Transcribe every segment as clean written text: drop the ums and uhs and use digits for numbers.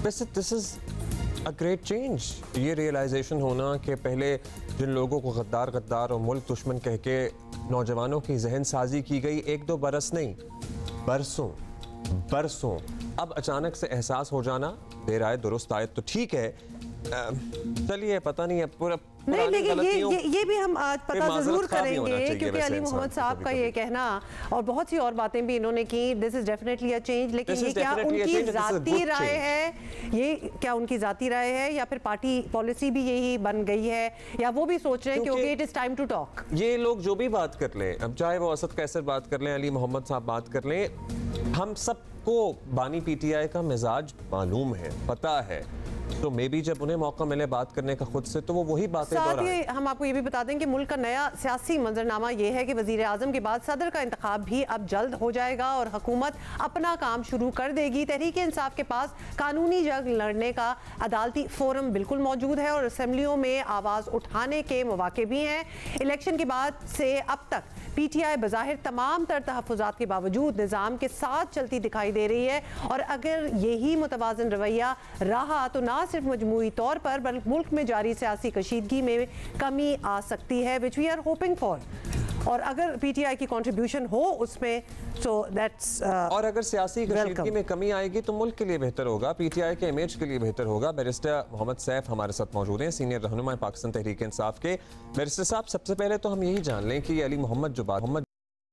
वैसे this is a great change, ये realisation होना कि पहले जिन लोगों को गद्दार गद्दार और मुल्क दुश्मन कह के नौजवानों की जहन साजी की गई, 1-2 बरस नहीं, बरसों बरसों, अब अचानक से एहसास हो जाना, देर आए दुरुस्त आए तो ठीक है। चलिए पता नहीं है पूरा नहीं, लेकिन ये भी हम आज पता जरूर करेंगे क्योंकि अली मोहम्मद साहब का ये कहना और बहुत सी और बातें भी इन्होंने की, this is definitely a change, लेकिन ये क्या उनकी जाती राय है, ये क्या उनकी जाती राय है या फिर पार्टी पॉलिसी भी यही बन गई है, या वो भी सोच रहे हैं क्योंकि it is time to talk. ये लोग जो भी बात कर लें, अब चाहे वो असद कैसर बात कर लें, अली मोहम्मद साहब बात कर लें, हम सबको बानी पीटीआई का मिजाज मालूम है, पता है, तो मे बी जब उन्हें मौका मिले बात करने का खुद से तो वो वही बातें दोहराएं। हम आपको ये भी बता दें कि मुल्क का नया सियासी मंजरनामा ये है कि वजीर आजम के बाद सदर का इंतखाब भी अब जल्द हो जाएगा और हुकूमत अपना काम शुरू कर देगी। तहरीक इंसाफ के पास कानूनी जंग लड़ने का अदालती फोरम बिल्कुल मौजूद है और असेंबलियों में आवाज़ उठाने के मौके भी हैं। इलेक्शन के बाद से अब तक पीटीआई बज़ाहिर तमाम तर तहफ़्फ़ुज़ात के बावजूद निज़ाम के साथ चलती दिखाई दे रही है और अगर यही मुतवाज़िन रवैया रहा तो ना सिर्फ मजमूई तौर पर बल्कि मुल्क में जारी सियासी कशीदगी में कमी आ सकती है, which we are hoping for. और अगर पीटीआई की कंट्रीब्यूशन हो उसमें सो दैट्स और अगर सियासी कशीदगी में कमी आएगी तो मुल्क के लिए बेहतर होगा, पीटीआई के इमेज के लिए बेहतर होगा। बैरिस्टर मोहम्मद सैफ हमारे साथ मौजूद हैं, सीनियर रहनुमा पाकिस्तान तहरीक इंसाफ के। बैरिस्टर साहब, सबसे पहले तो हम यही जान लें कि अली मोहम्मद जो बात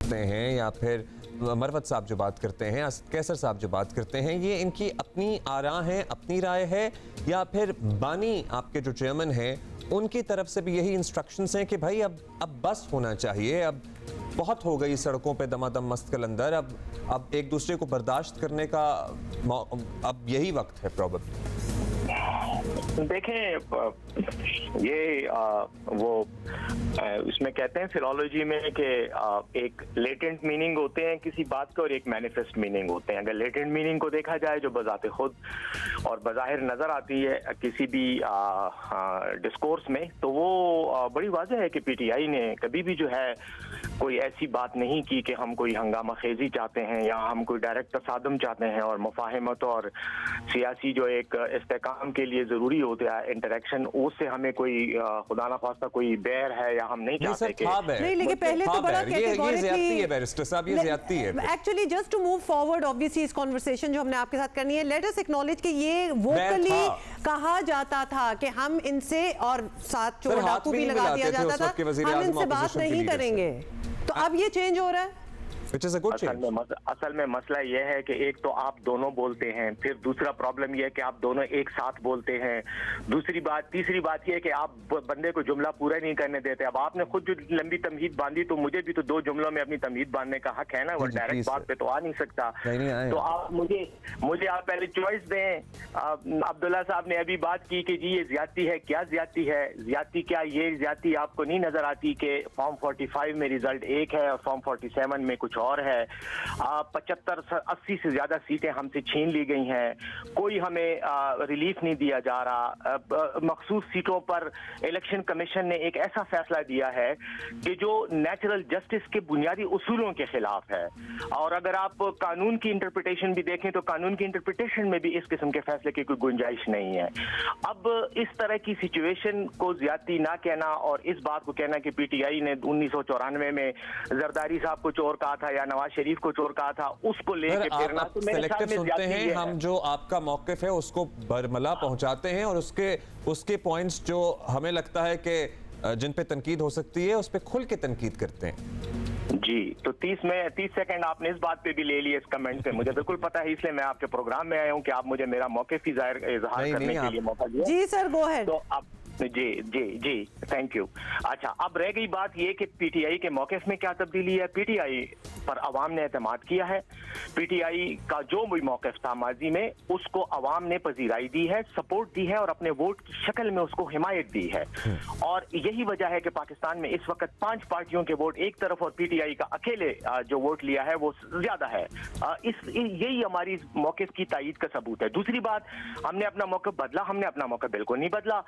करते हैं या फिर मरवत साहब जो बात करते हैं, असद कैसर साहब जो बात करते हैं, ये इनकी अपनी आरा है, अपनी राय है, या फिर बानी आपके जो चेयरमैन हैं उनकी तरफ से भी यही इंस्ट्रक्शंस हैं कि भाई अब बस होना चाहिए, अब बहुत हो गई सड़कों पे दमादम मस्त कलंदर, अब एक दूसरे को बर्दाश्त करने का अब यही वक्त है प्रॉब्लम। देखें, ये वो इसमें कहते हैं फिलॉलोजी में कि एक लेटेंट मीनिंग होते हैं किसी बात के और एक मैनिफेस्ट मीनिंग होते हैं। अगर लेटेंट मीनिंग को देखा जाए जो बजाते खुद और बज़ाहिर नज़र आती है किसी भी डिस्कोर्स में, तो वो बड़ी वाज़ेह है कि पीटीआई ने कभी भी जो है कोई ऐसी बात नहीं की कि हम कोई हंगामा खेजी चाहते हैं या हम कोई डायरेक्ट तसादम चाहते हैं, और मुफाहमत और सियासी जो एक इस्तेकाम के लिए ज़रूरी होता है इंटरेक्शन, उससे हमें कोई खुदा ना ख्वास्ता कोई बैर है या हम नहीं चाहते कि नहीं, लेकिन पहले तो बड़ा कैटेगोरिकली है बैरिस्टर साहब, ये ज़्यादती है। Actually just to move forward obviously इस कन्वर्सेशन जो हमने आपके साथ करनी है, लेट अस एक्नॉलेज कि ये वोकली कहा जाता था कि हम इनसे और साथ चोर डाकू भी लगा दिया जाता था, हम इनसे बात नहीं करेंगे, तो अब ये चेंज हो रहा है। असल में मसला यह है कि एक तो आप दोनों बोलते हैं, फिर दूसरा प्रॉब्लम यह है कि आप दोनों एक साथ बोलते हैं, दूसरी बात तीसरी बात यह है कि आप बंदे को जुमला पूरा नहीं करने देते। अब आपने खुद जो लंबी तमहीद बांधी तो मुझे भी तो 2 जुमलों में अपनी तमहीद बांधने का हक है ना, वो डायरेक्ट बात पे तो आ नहीं सकता। तो आप मुझे आप पहले चॉइस दें। अब्दुल्ला साहब ने अभी बात की कि जी ये ज्यादती है, क्या ज्यादती है, ज्यादती क्या, ये ज्यादती आपको नहीं नजर आती कि फॉर्म 45 में रिजल्ट एक है और फॉर्म 47 में कुछ और है। 75-80 से ज्यादा सीटें हमसे छीन ली गई हैं, कोई हमें रिलीफ नहीं दिया जा रहा। मखसूस सीटों पर इलेक्शन कमीशन ने एक ऐसा फैसला दिया है कि जो नेचुरल जस्टिस के बुनियादी उसूलों के खिलाफ है, और अगर आप कानून की इंटरप्रिटेशन भी देखें तो कानून की इंटरप्रिटेशन में भी इस किस्म के फैसले की कोई गुंजाइश नहीं है। अब इस तरह की सिचुएशन को ज्यादती ना कहना और इस बात को कहना कि पीटीआई ने 1994 में जरदारी साहब को चोर कहा था या नवाज शरीफ को चोर कहा था, उसको लेके फिरना तो मेरे ख्याल में सुनते हैं हम, जो आपका मौकिफ है उसको बरमला पहुंचाते हैं और उसके पॉइंट्स जो हमें लगता है कि जिन पे तनकीद हो सकती है उस पे खुल के तनकीद करते हैं। जी, तो 30 सेकंड आपने इस बात पे भी ले लिए इस कमेंट पे, मुझे बिल्कुल पता है, इसलिए मैं आपके प्रोग्राम में आया हूं कि आप मुझे मेरा मौकिफ इज़हार करने के लिए मौका दिया। जी सर, गो अहेड। तो अब जी थैंक यू। अच्छा, अब रह गई बात ये कि पीटीआई के मौक़िफ़ में क्या तब्दीली है। पीटीआई पर अवाम ने एतमाद किया है, पीटीआई का जो भी मौक़िफ़ था माजी में उसको अवाम ने पजीराई दी है, सपोर्ट दी है और अपने वोट की शक्ल में उसको हिमायत दी है। और यही वजह है कि पाकिस्तान में इस वक्त 5 पार्टियों के वोट एक तरफ और पीटीआई का अकेले जो वोट लिया है वो ज्यादा है। यही हमारी मौक़िफ़ की तायीद का सबूत है। दूसरी बात, हमने अपना मौक़िफ़ बदला, हमने अपना मौक़िफ़ बिल्कुल नहीं बदला।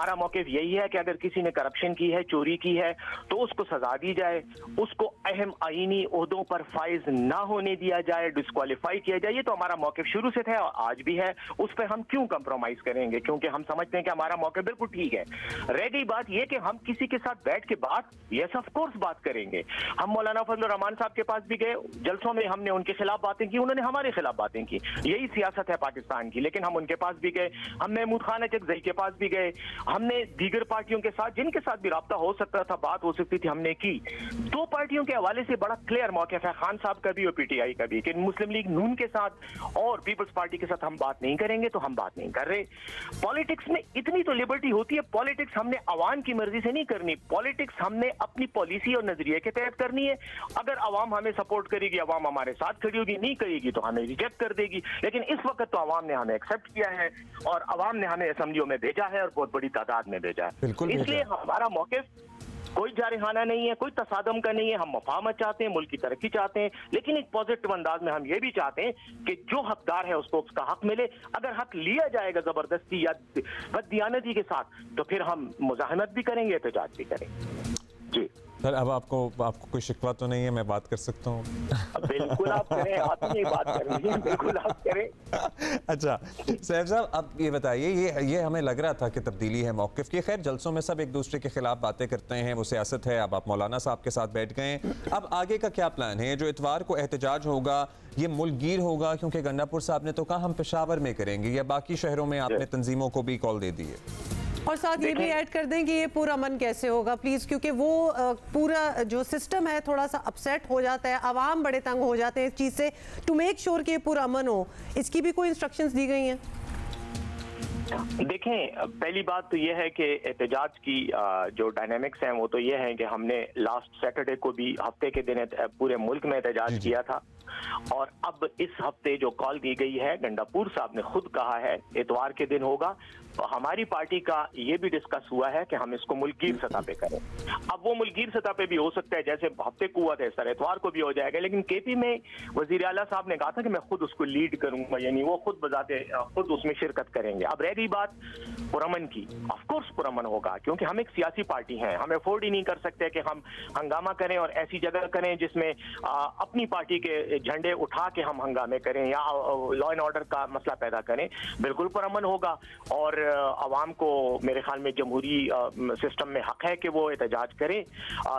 हमारा मौक़िफ़ यही है कि अगर किसी ने करप्शन की है, चोरी की है, तो उसको सजा दी जाए, उसको अहम आईनी ओहदों पर फाइज ना होने दिया जाए, डिस्क्वालीफाई किया जाए। ये तो हमारा मौक़िफ़ शुरू से था और आज भी है। उस पर हम क्यों कंप्रोमाइज करेंगे, क्योंकि हम समझते हैं कि हमारा मौक़िफ़ बिल्कुल ठीक है। रह गई बात यह कि हम किसी के साथ बैठ के बात, यस ऑफ कोर्स बात करेंगे। हम मौलाना फजल रहमान साहब के पास भी गए, जलसों में हमने उनके खिलाफ बातें की, उन्होंने हमारे खिलाफ बातें की। यही सियासत है पाकिस्तान की। लेकिन हम उनके पास भी गए, हम महमूद खान अचकज़ई के पास भी गए, हमने दीगर पार्टियों के साथ जिनके साथ भी राब्ता हो सकता था, बात हो सकती थी, हमने की। दो पार्टियों के हवाले से बड़ा क्लियर मौक़िफ़ है, खान साहब का भी और पीटीआई का भी, कि मुस्लिम लीग नून के साथ और पीपल्स पार्टी के साथ हम बात नहीं करेंगे, तो हम बात नहीं कर रहे। पॉलिटिक्स में इतनी तो लिबर्टी होती है। पॉलिटिक्स हमने अवाम की मर्जी से नहीं करनी, पॉलिटिक्स हमने अपनी पॉलिसी और नजरिए के तहत करनी है। अगर अवाम हमें सपोर्ट करेगी, अवाम हमारे साथ खड़ी होगी, नहीं करेगी तो हमें रिजेक्ट कर देगी। लेकिन इस वक्त तो अवाम ने हमें एक्सेप्ट किया है और अवाम ने हमें असेंबलियों में भेजा है और बहुत बड़ी तादाद में भेजा है। इसलिए हमारा मौक़िफ़ कोई जारिहाना नहीं है, कोई तसादम का नहीं है। हम मफाहमत चाहते हैं, मुल्क की तरक्की चाहते हैं, लेकिन एक पॉजिटिव अंदाज में हम ये भी चाहते हैं कि जो हकदार है उसको उसका हक मिले। अगर हक लिया जाएगा जबरदस्ती या बददियानती के साथ, तो फिर हम मुज़ाहमत भी करेंगे, एहतजाज भी करेंगे। जी सर, अब आपको कोई शिकवा तो नहीं है, मैं बात कर सकता हूँ? बिल्कुल आप करें, आपने बात करनी है, बिल्कुल आप करें। अच्छा सैफ साहब, अब ये बताइए, ये हमें लग रहा था कि तब्दीली है मौक़िफ़ की। खैर, जलसों में सब एक दूसरे के खिलाफ बातें करते हैं, वो सियासत है। अब आप मौलाना साहब के साथ बैठ गए, अब आगे का क्या प्लान है? जो इतवार को एहतजाज होगा, ये मुल्कगीर होगा? क्योंकि गंडापुर साहब ने तो कहा हम पेशावर में करेंगे, या बाकी शहरों में आपने तंजीमों को भी कॉल दे दी है? और साथ ये भी ऐड कर दें कि ये पूरा अमन कैसे होगा प्लीज़, क्योंकि वो पूरा जो सिस्टम है थोड़ा सा अपसेट हो जाता है, आवाम बड़े तंग हो जाते हैं इस चीज़ से। टू मेक श्योर कि ये पूरा अमन हो, इसकी भी कोई इंस्ट्रक्शंस दी गई हैं? देखें, पहली बात तो यह है कि एहतजाज की जो डायनेमिक्स हैं वो तो ये हैं कि हमने लास्ट सैटरडे को भी हफ्ते के दिन पूरे मुल्क में एहतजाज किया था, और अब इस हफ्ते जो कॉल दी गई है, गंडापुर साहब ने खुद कहा है इतवार के दिन होगा। तो हमारी पार्टी का ये भी डिस्कस हुआ है कि हम इसको मुल्कगीर सतह पे करें। अब वो मुल्कगीर सतह पे भी हो सकता है, जैसे हफ्ते को हुआ था सर, इतवार को भी हो जाएगा। लेकिन केपी में वजीर आला साहब ने कहा था कि मैं खुद उसको लीड करूंगा, यानी वो खुद खुद उसमें शिरकत करेंगे। अब रह गई बात पुरअमन की, ऑफ कोर्स पुरअमन होगा, क्योंकि हम एक सियासी पार्टी हैं। हम अफोर्ड ही नहीं कर सकते कि हम हंगामा करें और ऐसी जगह करें जिसमें अपनी पार्टी के झंडे उठा के हम हंगामे करें या लॉ एंड ऑर्डर का मसला पैदा करें। बिल्कुल पुरअमन होगा, और अवाम को मेरे ख्याल में जमहूरी सिस्टम में हक है कि वो एहतजाज करें।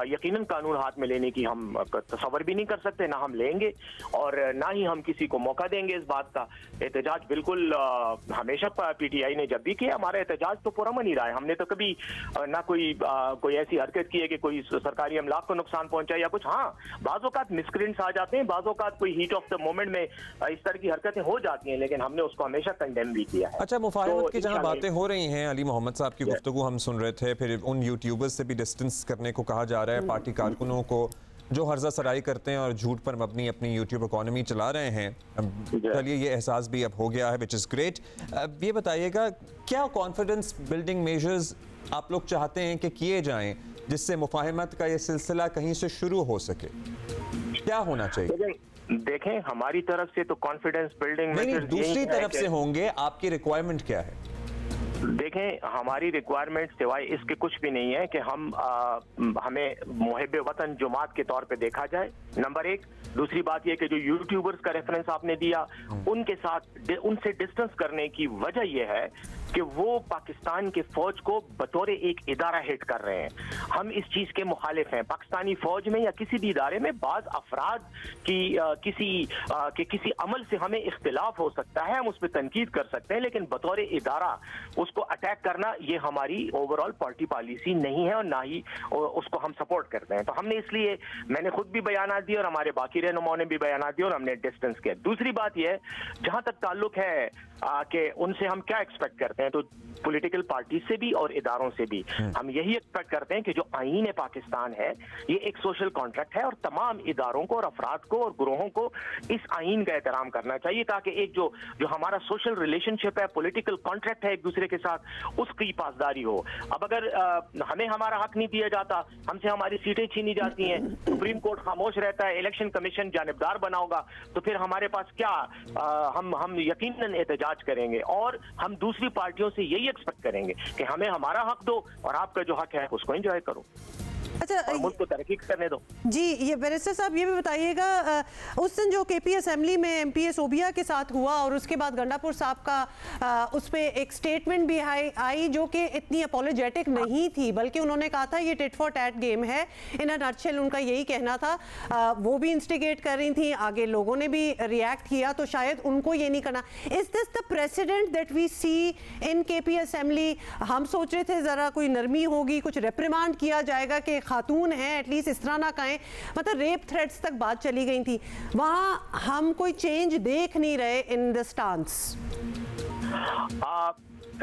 यकीनन कानून हाथ में लेने की हम तसव्वुर भी नहीं कर सकते, ना हम लेंगे और ना ही हम किसी को मौका देंगे इस बात का। एहतजाज बिल्कुल हमेशा पीटीआई ने जब भी किया, हमारा एहतजाज तो पुरअमन ही रहा है। हमने तो कभी ना कोई ऐसी हरकत की है कि कोई सरकारी अमलाक को नुकसान पहुंचा या कुछ। हाँ, बाज़ औक़ात मिसक्रेंट्स आ जाते हैं, बाज़ औक़ात कोई हीट ऑफ द मोमेंट में इस तरह की हरकतें हो जाती हैं, लेकिन हमने उसको हमेशा कंडेम भी किया है। अच्छा, मुफाहमत की जहाँ बातें हो रही हैं, अली मोहम्मद साहब की गुफ्तगू हम सुन रहे थे, फिर उन यूट्यूबर्स से भी डिस्टेंस करने को कहा जा रहा है, पार्टी कारकुनों को जो हर्जा सराई करते हैं और झूठ पर मबनी अपनी यूट्यूब इकॉनमी चला रहे हैं। चलिए, ये एहसास भी अब हो गया है, विच इज़ ग्रेट। अब ये बताइएगा, क्या कॉन्फिडेंस बिल्डिंग मेजर्स आप लोग चाहते हैं कि किए जाएं जिससे मुफाहमत का ये सिलसिला कहीं से शुरू हो सके? क्या होना चाहिए? देखें, हमारी तरफ से तो कॉन्फिडेंस बिल्डिंग नहीं, दूसरी तरफ से होंगे, आपकी रिक्वायरमेंट क्या है? देखें, हमारी रिक्वायरमेंट सिवाय इसके कुछ भी नहीं है कि हमें मुहिब वतन जुमात के तौर पे देखा जाए, नंबर एक। दूसरी बात यह कि जो यूट्यूबर्स का रेफरेंस आपने दिया, उनके साथ उनसे डिस्टेंस करने की वजह यह है कि वो पाकिस्तान के फौज को बतौर एक इदारा हिट कर रहे हैं। हम इस चीज के मुखालिफ हैं। पाकिस्तानी फौज में या किसी भी इदारे में बाज अफराद की किसी अमल से हमें इख्तिलाफ हो सकता है, हम उस पर तनकीद कर सकते हैं, लेकिन बतौर इदारा उसको अटैक करना ये हमारी ओवरऑल पार्टी पॉलिसी नहीं है और ना ही उसको हम सपोर्ट करते हैं। तो हमने इसलिए, मैंने खुद भी बयानात दिए और हमारे बाकी रहनुमाओं ने भी बयानात दिए और हमने डिस्टेंस किया। दूसरी बात यह, जहां तक ताल्लुक है कि उनसे हम क्या एक्सपेक्ट करते हैं, तो पॉलिटिकल पार्टी से भी और इदारों से भी हम यही एक्सपेक्ट करते हैं कि जो आईन पाकिस्तान है ये एक सोशल कॉन्ट्रैक्ट है और तमाम इदारों को और अफराद को और ग्रोहों को इस आईन का एहतराम करना चाहिए, ताकि एक जो हमारा सोशल रिलेशनशिप है, पॉलिटिकल कॉन्ट्रैक्ट है एक दूसरे के साथ, उसकी पासदारी हो। अब अगर हमें हमारा हक नहीं दिया जाता, हमसे हमारी सीटें छीनी जाती हैं, सुप्रीम कोर्ट खामोश रहता है, इलेक्शन कमीशन जानिबदार बना होगा, तो फिर हमारे पास क्या, हम यकीनन एहतजाज करेंगे और हम दूसरी पार्टी पार्टियों से यही एक्सपेक्ट करेंगे कि हमें हमारा हक दो और आपका जो हक है उसको एंजॉय करो। अच्छा, और मुल्क को तरक्की करने दो। जी, ये बैरिस्टर साहब ये भी बताइएगा, उस दिन जो केपी असेंबली में एमपी सोबिया के साथ हुआ और उसके बाद गंडापुर साहब का उस पर एक स्टेटमेंट भी आई जो कि इतनी अपोलोजेटिक नहीं थी, बल्कि उन्होंने कहा था ये टिट फॉर टैट गेम है। इन अ नटशेल उनका यही कहना था। वो भी इंस्टिगेट कर रही थी, आगे लोगों ने भी रिएक्ट किया, तो शायद उनको ये नहीं करना। Is this the president that we see in KP assembly? हम सोच रहे थे जरा कोई नरमी होगी, कुछ रिप्रिमांड किया जाएगा कि खातून है, एटलीस्ट इस तरह ना कहें। मतलब रेप थ्रेट्स तक बात चली गई थी, वहां हम कोई चेंज देख नहीं रहे इन द स्टांस।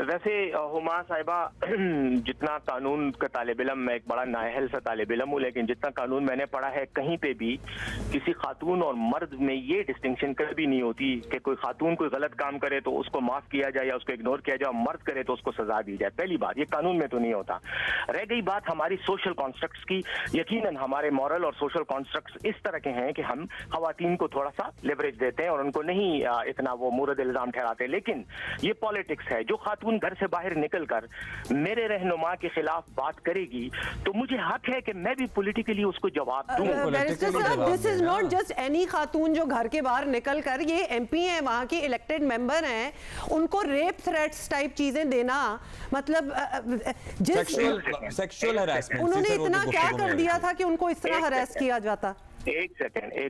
वैसे हुमा साहिबा, जितना कानून का तालिब इल्म, मैं एक बड़ा नाअहल सा तालिब इल्म हूँ, लेकिन जितना कानून मैंने पढ़ा है कहीं पे भी किसी खातून और मर्द में ये डिस्टिंक्शन कभी नहीं होती कि कोई खातून कोई गलत काम करे तो उसको माफ किया जाए या उसको इग्नोर किया जाए, मर्द करे तो उसको सजा दी जाए। पहली बात, ये कानून में तो नहीं होता। रह गई बात हमारी सोशल कॉन्स्ट्रक्ट्स की, यकीनन हमारे मॉरल और सोशल कॉन्स्ट्रक्ट्स इस तरह के हैं कि हम खवातीन को थोड़ा सा लेवरेज देते हैं और उनको नहीं इतना वो मुरद इल्जाम ठहराते। लेकिन ये पॉलिटिक्स है। जो खातून घर से बाहर निकलकर मेरे रहनुमा के खिलाफ बात करेगी तो मुझे हक है कि मैं भी पॉलिटिकली उसको जवाब दूं। This is not just any खातून जो घर के बाहर निकलकर, ये एमपी हैं, वहां के इलेक्टेड मेंबर हैं, उनको रेप थ्रेट्स टाइप चीजें देना, मतलब सेक्सुअल हरासमेंट, उन्होंने इतना क्या कर दिया था कि उनको इस तरह हरास किया जाता? एक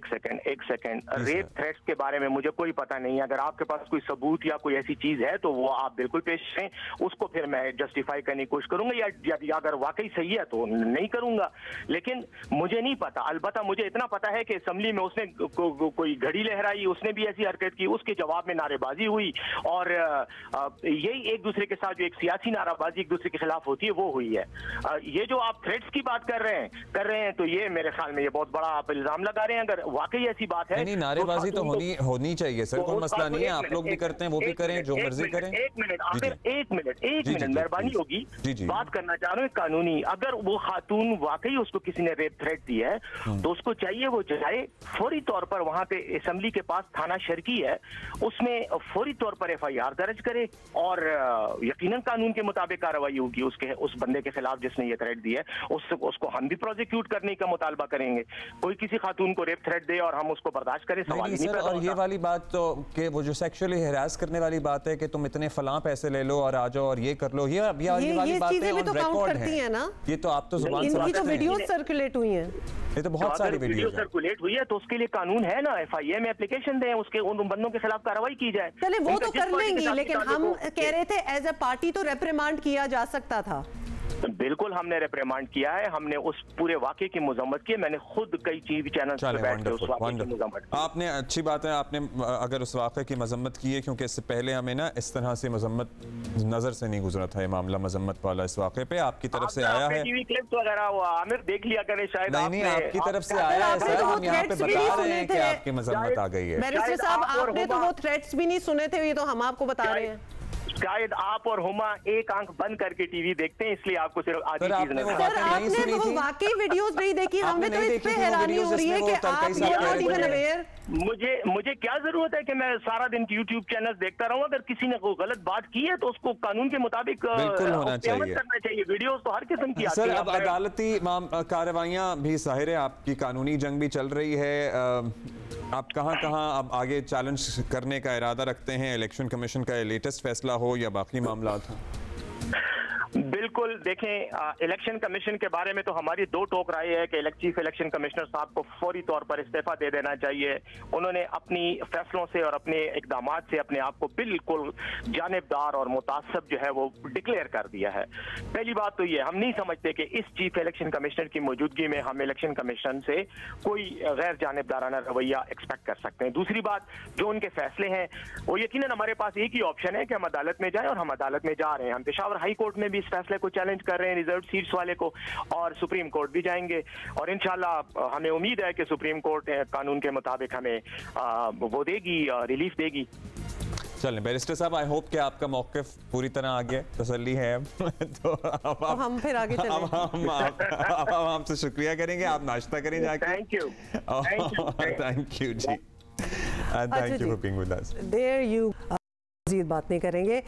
सेकंड रेप थ्रेट्स के बारे में मुझे कोई पता नहीं है। अगर आपके पास कोई सबूत या कोई ऐसी चीज है तो वो आप बिल्कुल पेश करें, उसको फिर मैं जस्टिफाई करने की कोशिश करूंगा, या अगर वाकई सही है तो नहीं करूंगा। लेकिन मुझे नहीं पता। अलबत्ता मुझे इतना पता है कि असेंबली में उसने कोई घड़ी लहराई, उसने भी ऐसी हरकत की, उसके जवाब में नारेबाजी हुई, और यही एक दूसरे के साथ जो एक सियासी नाराबाजी एक दूसरे के खिलाफ होती है वो हुई है। ये जो आप थ्रेट्स की बात कर रहे हैं तो ये मेरे ख्याल में ये बहुत बड़ा आप इल्जाम लगा रहे हैं। अगर वाकई ऐसी बात है, नहीं, नारेबाजी तो होनी चाहिए सर, कोई मसला नहीं है। आप लोग भी करते हैं, वो भी करें, जो मर्जी करें। एक मिनट मेहरबानी होगी, बात करना चाह रहा हूँ कानूनी। अगर वो खातून वाकई उसको किसी ने रेप थ्रेट दी है तो उसको चाहिए वो जाए फौरी तौर पर, वहां पे असेंबली के पास थाना शर्की है, उसमें फौरी तौर पर FIR दर्ज करे और यकीनन कानून के मुताबिक कार्रवाई होगी उस बंदे के खिलाफ जिसने ये थ्रेट दी है। उसको हम भी प्रोसिक्यूट करने का मुतालबा करेंगे। कोई किसी खातून को रेप थ्रेट दे और हम उसको बर्दाश्त करें, सवाल नहीं पैदा होता। और ये वाली बात तो कि वो जो सेक्सुअली हरास करने वाली बात है कि तुम इतने फलां पैसे ले लो और आ जाओ और ये कर लो, ये वाली बातें ऑन रिकॉर्ड हैं। ये तो आप तो जुबान से इनकी तो वीडियो सर्कुलेट हुई हैं, ये तो बहुत सारी वीडियो सर्कुलेट हुई है, तो उसके लिए कानून है ना, FIA में एप्लीकेशन दें, उसके उन बंदों के खिलाफ कार्रवाई की जाए। चले वो तो कर लेंगी, लेकिन हम कह रहे थे एज अ पार्टी तो रिप्रिमांड किया जा सकता था। बिल्कुल हमने रिप्रिमांड किया है, हमने उस पूरे वाक़े की मजम्मत की। मैंने खुद कई टीवी चैनल्स पे बैठ के उस वाक़े की मजम्मत की। आपने अच्छी बात है, आपने अगर उस वाक़े की मजम्मत की है, क्योंकि इससे पहले हमें ना इस तरह से मजम्मत नजर से नहीं गुजरा था ये मामला मजम्मत वाला। इस वाक़े पे आपकी तरफ से आया है, टीवी क्लिप्स वगैरह आमिर देख लिया करें शायद। नहीं, आपकी तरफ से आया है सर, हम यहाँ पे बता रहे हैं कि आपकी मजम्मत आ गई है। बैरिस्टर साहब, आपने तो वो थ्रेट्स भी नहीं सुने थे, ये तो हम आपको बता रहे हैं। शायद आप और हुमा एक आंख बंद करके टीवी देखते हैं, इसलिए आपको सिर्फ आधी चीज नजर सर, आपने तो वाकई वीडियोस नहीं देखी, हमें तो इस पे हैरानी हो रही है कि आप नॉट इवन अवेयर। मुझे क्या जरूरत है कि मैं सारा दिन YouTube चैनल देखता रहूं? अगर किसी ने कोई गलत बात की है तो उसको कानून के मुताबिक होना चाहिए, करना चाहिए। वीडियोस तो हर किस्म की आती है। सर, अब अदालती कार्रवाइयां भी जाहिर है, आपकी कानूनी जंग भी चल रही है। आप कहां अब आगे चैलेंज करने का इरादा रखते हैं? इलेक्शन कमीशन का लेटेस्ट फैसला हो या बाकी मामला था? बिल्कुल, देखें, इलेक्शन कमीशन के बारे में तो हमारी दो टोक राय है कि चीफ इलेक्शन कमिश्नर साहब को फौरी तौर पर इस्तीफा दे देना चाहिए। उन्होंने अपनी फैसलों से और अपने इकदामात से अपने आप को बिल्कुल जानिबदार और मुतासब जो है वो डिक्लेयर कर दिया है। पहली बात तो ये, हम नहीं समझते कि इस चीफ इलेक्शन कमिश्नर की मौजूदगी में हम इलेक्शन कमीशन से कोई गैर जानिबदाराना रवैया एक्सपेक्ट कर सकते हैं। दूसरी बात, जो उनके फैसले हैं वो यकीनन हमारे पास एक ही ऑप्शन है कि हम अदालत में जाएं, और हम अदालत में जा रहे हैं। हम पेशावर हाई कोर्ट में भी इस फैसले को चैलेंज कर रहे हैं, रिजर्व सीट्स वाले को, और सुप्रीम कोर्ट भी जाएंगे। और इंशाल्लाह हमें उम्मीद है कि सुप्रीम कोर्ट कानून के मुताबिक हमें वो देगी, रिलीफ देगी। चलें बैरिस्टर साहब, आई होप कि आपका मौक़िफ़ पूरी तरह आ गया, तसल्ली है तो अब हम फिर आगे चलें। अब हम आपसे शुक्रिया करेंगे, आप नाश्ता करें जाके। थैंक यू जी, thank you for being with us. There you, मज़ीद बात नहीं करेंगे।